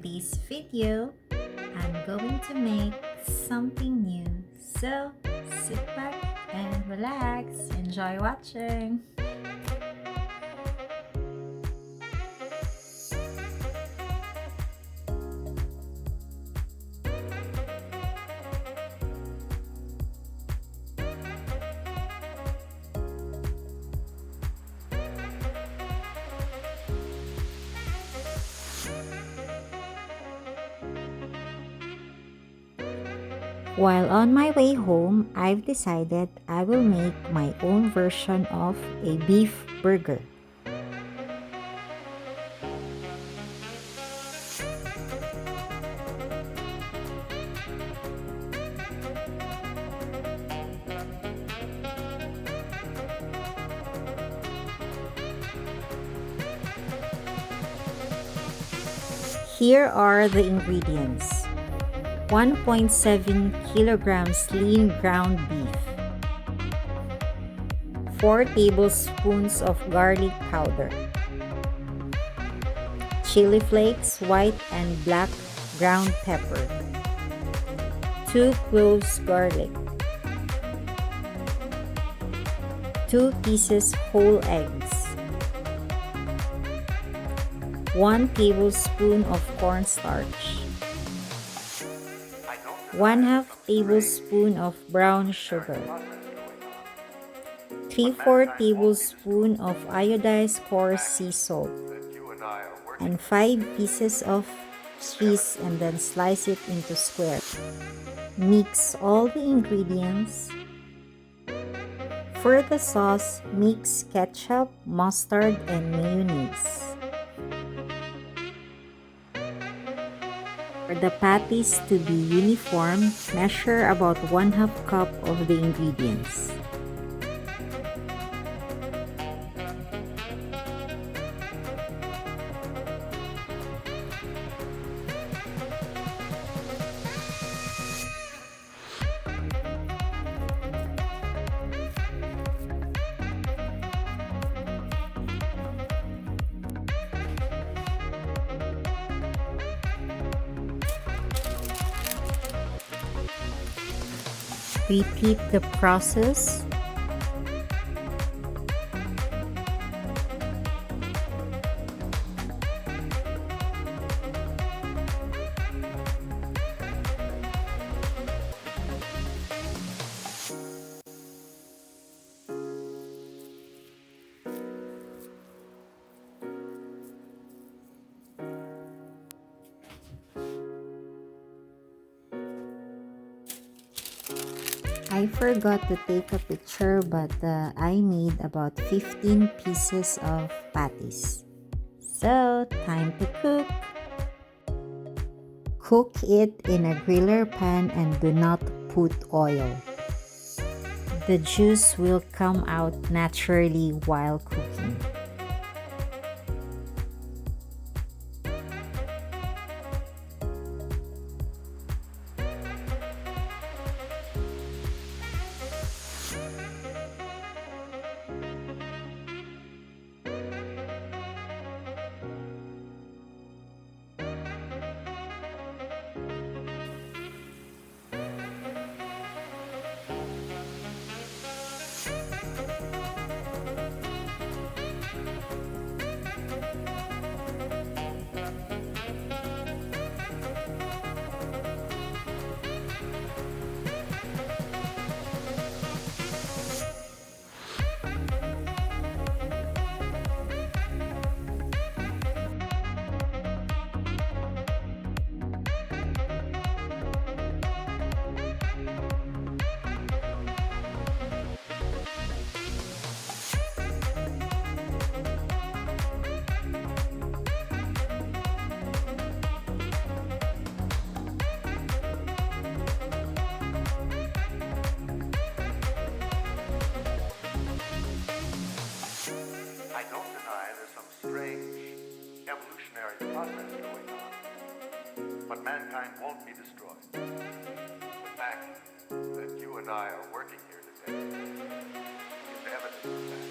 this video, I'm going to make something new. So, sit back and relax. Enjoy watching. While on my way home, I've decided I will make my own version of a beef burger. Here are the ingredients. 1.7 kilograms lean ground beef, 4 tablespoons of garlic powder, chili flakes, white and black ground pepper, 2 cloves garlic, 2 pieces whole eggs, 1 tablespoon of cornstarch, 1/2 tablespoon of brown sugar, 3/4 tablespoon of iodized coarse sea salt, and 5 pieces of cheese, and then slice it into squares. Mix all the ingredients. For the sauce, mix ketchup, mustard, and mayonnaise. For the patties to be uniform, measure about 1/2 cup of the ingredients. Repeat the process. I forgot to take a picture, but I made about 15 pieces of patties. So, time to cook. Cook it in a griller pan and do not put oil. The juice will come out naturally while cooking. Process going on, but mankind won't be destroyed. The fact that you and I are working here today is evidence of that.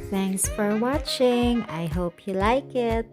Thanks for watching. I hope you like it.